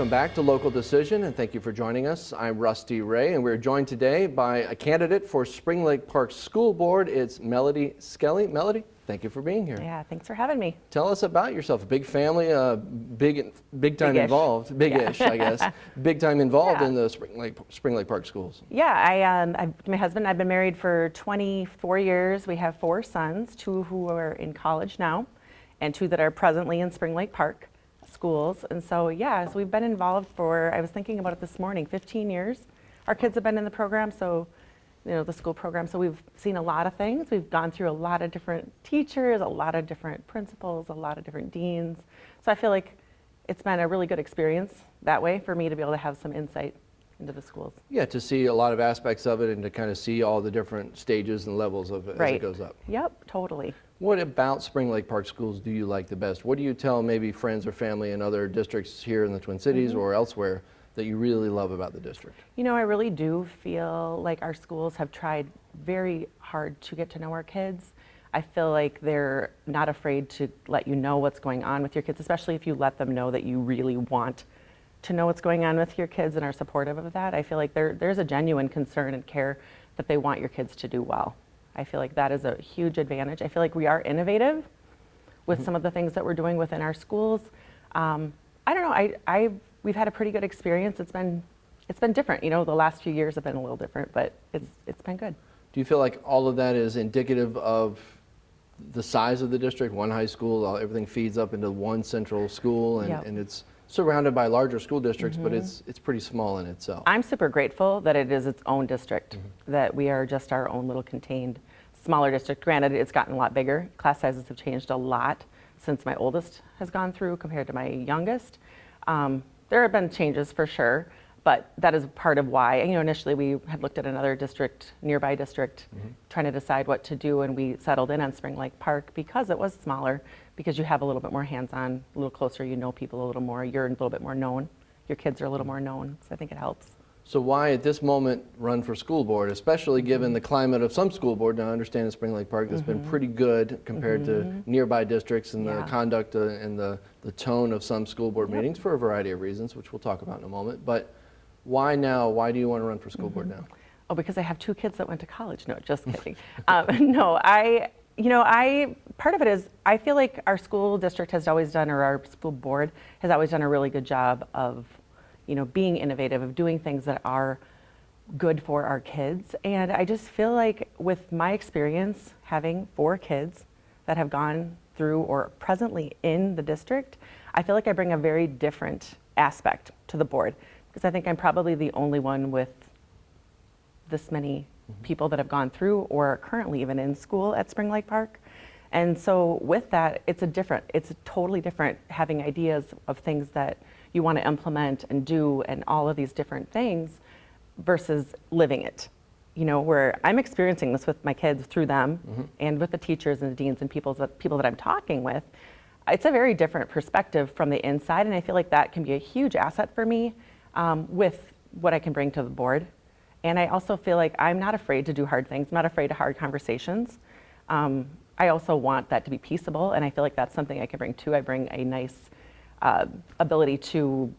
Welcome back to Local Decision, and thank you for joining us. I'm Rusty Ray, and we're joined today by a candidate for Spring Lake Park School Board. It's Melody Skelly. Melody, thank you for being here. Yeah, thanks for having me. Tell us about yourself. A big family, big time Big-ish. involved, big-ish, I guess. Big time involved Yeah. in the Spring Lake Park schools. Yeah, my husband and I've been married for 24 years. We have 4 sons, 2 who are in college now, and 2 that are presently in Spring Lake Park schools. And so, so we've been involved for, I was thinking about it this morning, 15 years. Our kids have been in the program, so, the school program. So we've seen a lot of things. We've gone through a lot of different teachers, a lot of different principals, a lot of different deans. So I feel like it's been a really good experience that way for me to be able to have some insight into the schools. Yeah, to see a lot of aspects of it and to kind of see all the different stages and levels of it as it goes up. Yep, totally. What about Spring Lake Park schools do you like the best? What do you tell maybe friends or family in other districts here in the Twin Cities or elsewhere that you really love about the district? I really do feel like our schools have tried very hard to get to know our kids. I feel like they're not afraid to let you know what's going on with your kids, especially if you let them know that you really want to know what's going on with your kids and are supportive of that. I feel like there's a genuine concern and care that they want your kids to do well. I feel like that is a huge advantage. I feel like we are innovative with some of the things that we're doing within our schools. I don't know, we've had a pretty good experience. It's been different. The last few years have been a little different, but it's been good. Do you feel like all of that is indicative of the size of the district? One high school, everything feeds up into one central school, and it's surrounded by larger school districts, but it's pretty small in itself. I'm super grateful that it is its own district, that we are just our own little contained smaller district. Granted, it's gotten a lot bigger. Class sizes have changed a lot since my oldest has gone through compared to my youngest. There have been changes for sure, but that is part of why, initially we had looked at another district, nearby district, trying to decide what to do, and we settled in on Spring Lake Park because it was smaller, because you have a little bit more hands-on, a little closer, people a little more, you're a little bit more known, your kids are a little more known, so I think it helps. So why at this moment run for school board, especially given the climate of some school board? Now I understand in Spring Lake Park that's been pretty good compared to nearby districts, and the conduct and the tone of some school board meetings for a variety of reasons, which we'll talk about in a moment. But why now? Why do you want to run for school board now? Oh, because I have 2 kids that went to college. No, just kidding. No, part of it is I feel like our school district has always done, or our school board has always done a really good job of, being innovative, of doing things that are good for our kids. And I just feel like with my experience having 4 kids that have gone through or presently in the district, I feel like I bring a very different aspect to the board, because I think I'm probably the only one with this many people that have gone through or are currently even in school at Spring Lake Park. And so with that, it's totally different having ideas of things that you want to implement and do and all of these different things versus living it, where I'm experiencing this with my kids through them and with the teachers and the deans and people that I'm talking with. It's a very different perspective from the inside, and I feel like that can be a huge asset for me with what I can bring to the board. And I also feel like I'm not afraid to do hard things. I'm not afraid of hard conversations. I also want that to be peaceable, and I feel like that's something I can bring too. I bring a nice ability to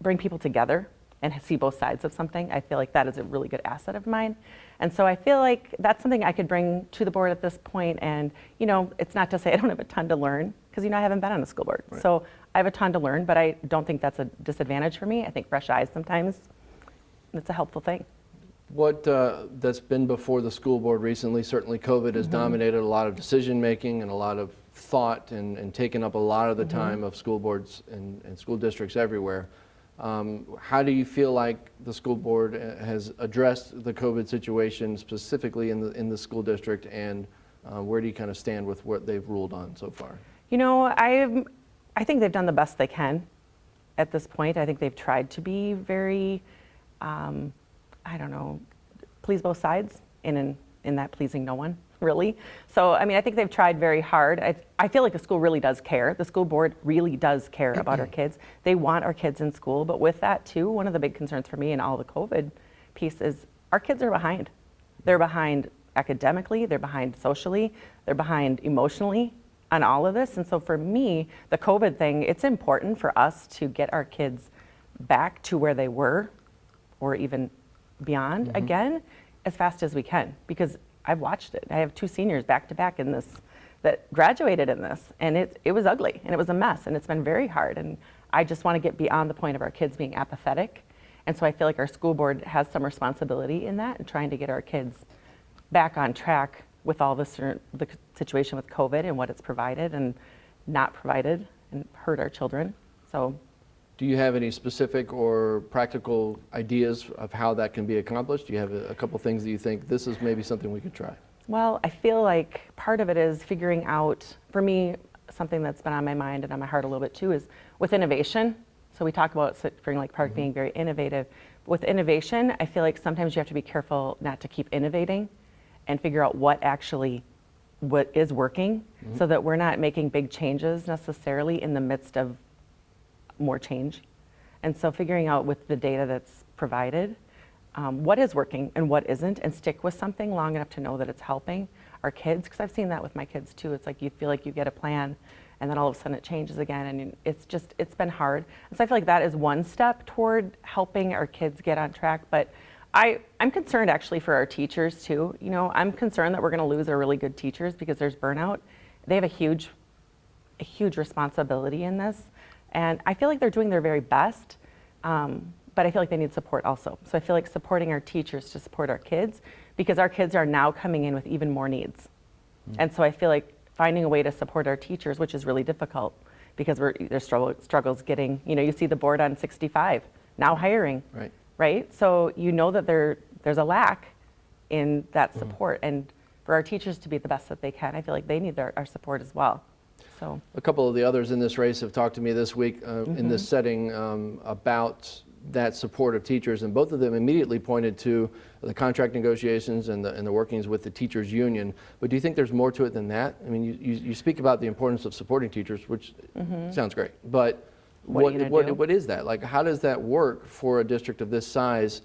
bring people together and see both sides of something. I feel like that is a really good asset of mine. And so I feel like that's something I could bring to the board at this point. And, it's not to say I don't have a ton to learn, because, I haven't been on the school board. Right. So I have a ton to learn, but I don't think that's a disadvantage for me. I think fresh eyes sometimes, it's a helpful thing. What that's been before the school board recently, certainly COVID has dominated a lot of decision making and a lot of thought and taken up a lot of the time of school boards and school districts everywhere. How do you feel like the school board has addressed the COVID situation specifically in the school district, and where do you kind of stand with what they've ruled on so far? I think they've done the best they can at this point. I think they've tried to be very please both sides in that pleasing no one, really. So, I think they've tried very hard. I feel like the school really does care. The school board really does care about our kids. They want our kids in school, but with that too, one of the big concerns for me in all the COVID piece is our kids are behind. They're behind academically, they're behind socially, they're behind emotionally on all of this. And so for me, the COVID thing, it's important for us to get our kids back to where they were or even beyond again as fast as we can, because I've watched it. I have 2 seniors back to back in this that graduated in this, and it was ugly and it was a mess and it's been very hard, and I just want to get beyond the point of our kids being apathetic. And so I feel like our school board has some responsibility in that and trying to get our kids back on track with all this, the situation with COVID and what it's provided and not provided and hurt our children. So, Do you have any specific or practical ideas of how that can be accomplished? Do you have a couple things that you think this is maybe something we could try? well, I feel like part of it is figuring out, for me, something that's been on my mind and on my heart a little bit too is with innovation. So we talk about Spring Lake Park being very innovative. With innovation, I feel like sometimes you have to be careful not to keep innovating and figure out what is working, so that we're not making big changes necessarily in the midst of more change. And so figuring out with the data that's provided, what is working and what isn't, and stick with something long enough to know that it's helping our kids, because I've seen that with my kids too. It's like you feel like you get a plan and then all of a sudden it changes again, and it's been hard. And so I feel like that is one step toward helping our kids get on track. But I'm concerned actually for our teachers too. You know, I'm concerned that we're gonna lose our really good teachers because there's burnout. They have a huge responsibility in this. And I feel like they're doing their very best, but I feel like they need support also. So I feel like supporting our teachers to support our kids, because our kids are now coming in with even more needs. And so I feel like finding a way to support our teachers, which is really difficult because there's struggles getting, you know, you see the board on 65, now hiring, right? So you know that there's a lack in that support. And for our teachers to be the best that they can, I feel like they need our support as well. So A couple of the others in this race have talked to me this week in this setting about that support of teachers, and both of them immediately pointed to the contract negotiations and the workings with the teachers union. But do you think there's more to it than that? I mean, you speak about the importance of supporting teachers, which sounds great, but what is that? Like, how does that work for a district of this size,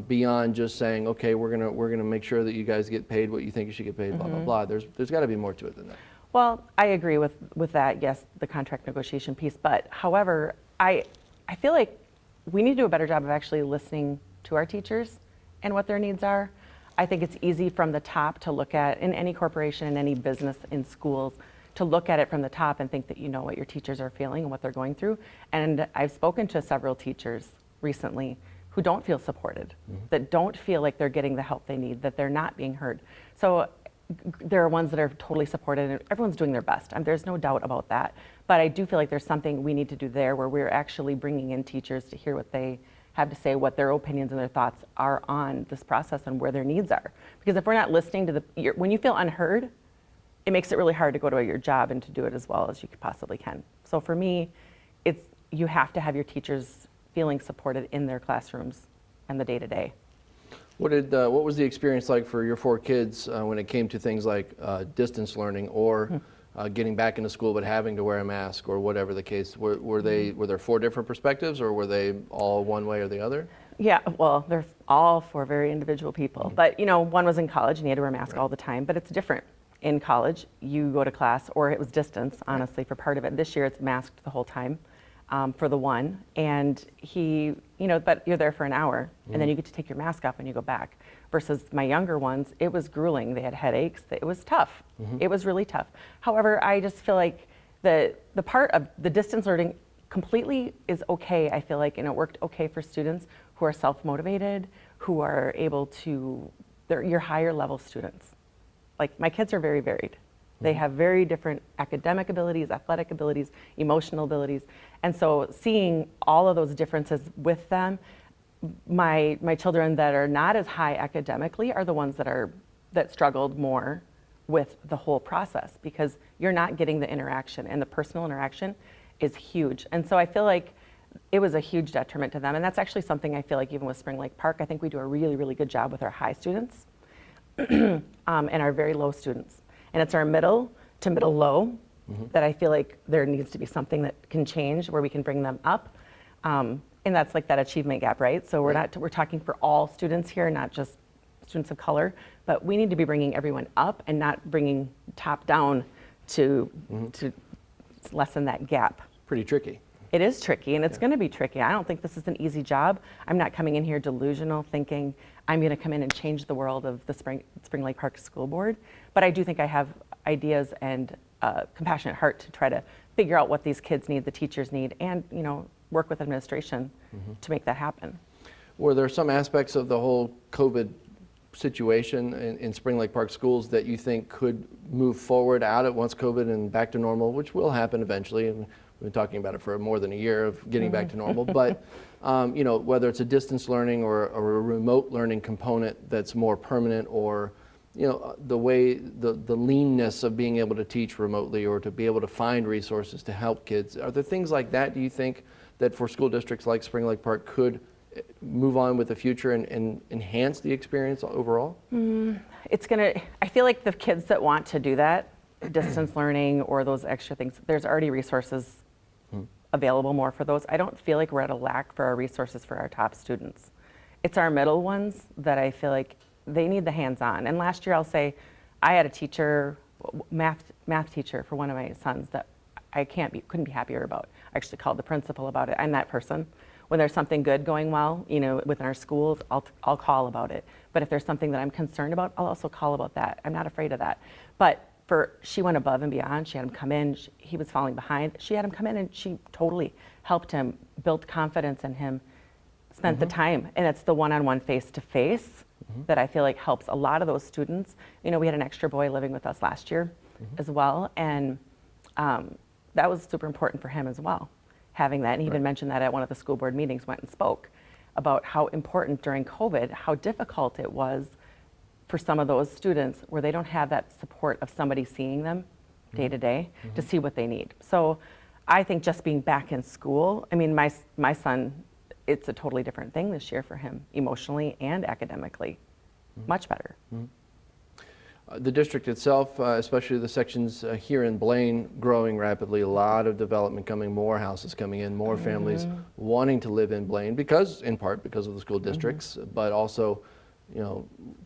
beyond just saying, okay, we're gonna make sure that you guys get paid what you think you should get paid, blah, blah, blah. There's got to be more to it than that. Well, I agree with that, yes, the contract negotiation piece. But however, I feel like we need to do a better job of actually listening to our teachers and what their needs are. I think it's easy from the top to look at, in any corporation, in any business, in schools, to look at it from the top and think that you know what your teachers are feeling and what they're going through. And I've spoken to several teachers recently who don't feel supported, that don't feel like they're getting the help they need, that they're not being heard. So there are ones that are totally supported, and everyone's doing their best. There's no doubt about that. But I do feel like there's something we need to do there, where we're actually bringing in teachers to hear what they have to say, what their opinions and their thoughts are on this process and where their needs are. Because if we're not listening to when you feel unheard, it makes it really hard to go to your job and to do it as well as you possibly can. So for me, you have to have your teachers feeling supported in their classrooms and the day-to-day. What was the experience like for your 4 kids when it came to things like distance learning or getting back into school but having to wear a mask or whatever the case? Were there 4 different perspectives, or were they all one way or the other? Yeah, well, they're all 4 very individual people. But you know, one was in college and he had to wear a mask all the time, but it's different. In college, you go to class, or it was distance, honestly, for part of it. This year it's masked the whole time. For the one, and he, you know, but you're there for an hour, and then you get to take your mask off when you go back. Versus my younger ones, it was grueling. They had headaches. It was tough. It was really tough. However, I just feel like the part of the distance learning completely is okay, I feel like, and it worked okay for students who are self-motivated, who are able to, they're your higher level students. Like, my kids are very varied. They have very different academic abilities, athletic abilities, emotional abilities. And so seeing all of those differences with them, my children that are not as high academically are the ones that struggled more with the whole process, because you're not getting the interaction, and the personal interaction is huge. And so I feel like it was a huge detriment to them. And that's actually something I feel like even with Spring Lake Park, I think we do a really, really good job with our high students and our very low students. And it's our middle to middle low that I feel like there needs to be something that can change, where we can bring them up. And that's like that achievement gap, right? So we're talking for all students here, not just students of color, but we need to be bringing everyone up and not bringing top down to lessen that gap. Pretty tricky. It is tricky, and it's going to be tricky. I don't think this is an easy job. I'm not coming in here delusional thinking I'm going to come in and change the world of the Spring Lake Park School Board, but I do think I have ideas and a compassionate heart to try to figure out what these kids need, the teachers need, and work with administration to make that happen. Were there some aspects of the whole COVID situation in Spring Lake Park schools that you think could move forward out at once COVID and back to normal, which will happen eventually? And we've been talking about it for more than a year of getting back to normal. But whether it's a distance learning or a remote learning component that's more permanent, or the way the leanness of being able to teach remotely or to be able to find resources to help kids, are there things like that, do you think, that for school districts like Spring Lake Park could move on with the future and enhance the experience overall? I feel like the kids that want to do that, distance learning or those extra things, there's already resources available more for those. I don't feel like we're at a lack for our resources for our top students. It's our middle ones that I feel like they need the hands-on. And last year, I'll say, I had a teacher, math teacher for one of my sons that I couldn't be happier about. I actually called the principal about it. I'm that person. When there's something good going well, within our schools, I'll call about it. But if there's something that I'm concerned about, I'll also call about that. I'm not afraid of that. But she went above and beyond. She had him come in. He was falling behind. She had him come in, and she totally helped him, built confidence in him, spent the time. And it's the one-on-one, face-to-face that I feel like helps a lot of those students. We had an extra boy living with us last year as well, and that was super important for him as well, having that. And he even mentioned that at one of the school board meetings, went and spoke about how important during COVID, how difficult it was for some of those students where they don't have that support of somebody seeing them day to day to see what they need. So I think just being back in school, I mean, my son, it's a totally different thing this year for him, emotionally and academically, much better. The district itself, especially the sections here in Blaine, growing rapidly, a lot of development coming, more houses coming in, more families wanting to live in Blaine in part because of the school districts, but also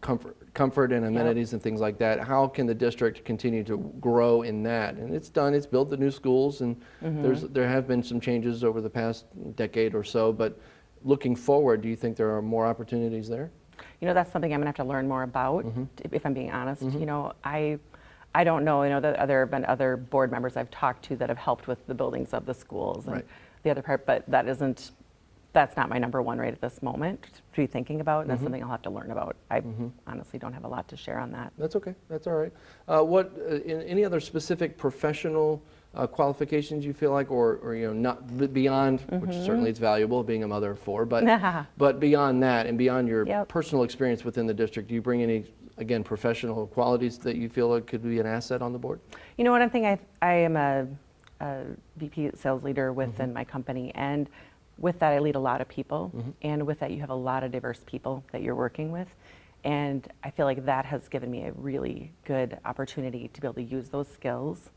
comfort and amenities and things like that. How can the district continue to grow in that? And it's built the new schools, and there have been some changes over the past decade or so, but looking forward, do you think there are more opportunities there? That's something I'm gonna have to learn more about, if I'm being honest. I don't know. That there have been other board members I've talked to that have helped with the buildings of the schools and the other part, but that's not my number one right at this moment to be thinking about, and that's something I'll have to learn about. I honestly don't have a lot to share on that. That's okay. That's all right. Any other specific professional qualifications you feel like, or not beyond, which certainly it's valuable being a mother of four, but beyond that and beyond your personal experience within the district, do you bring any, again, professional qualities that you feel like could be an asset on the board? One thing, I am a VP sales leader within my company, and with that I lead a lot of people, and with that you have a lot of diverse people that you're working with, and I feel like that has given me a really good opportunity to be able to use those skills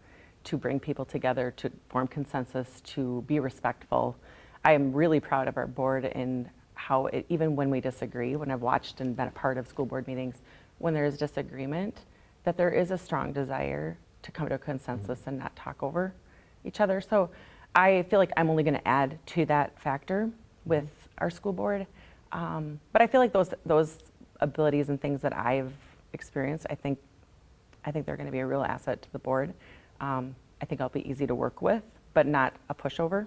to bring people together, to form consensus, to be respectful. I am really proud of our board and how even when we disagree, when I've watched and been a part of school board meetings, when there is disagreement, that there is a strong desire to come to a consensus and not talk over each other. So I feel like I'm only gonna add to that factor with our school board. But I feel like those abilities and things that I've experienced, I think they're gonna be a real asset to the board. I think I'll be easy to work with, but not a pushover,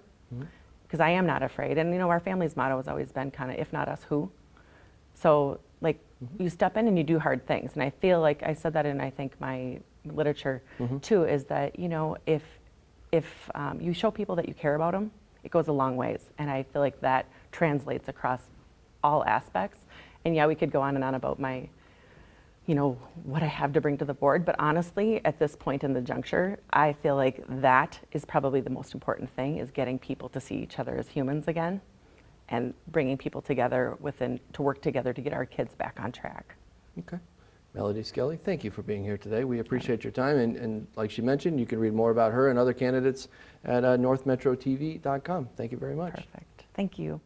because I am not afraid. And our family's motto has always been kind of, if not us, who? So you step in and you do hard things. And I feel like I said that in, I think, my literature too, is that, if you show people that you care about them, it goes a long ways. And I feel like that translates across all aspects. And yeah, we could go on and on about my what I have to bring to the board. But honestly, at this point in the juncture, I feel like that is probably the most important thing, is getting people to see each other as humans again and bringing people together to work together to get our kids back on track. Okay. Melody Skelly, thank you for being here today. We appreciate your time. And like she mentioned, you can read more about her and other candidates at northmetrotv.com. Thank you very much. Perfect. Thank you.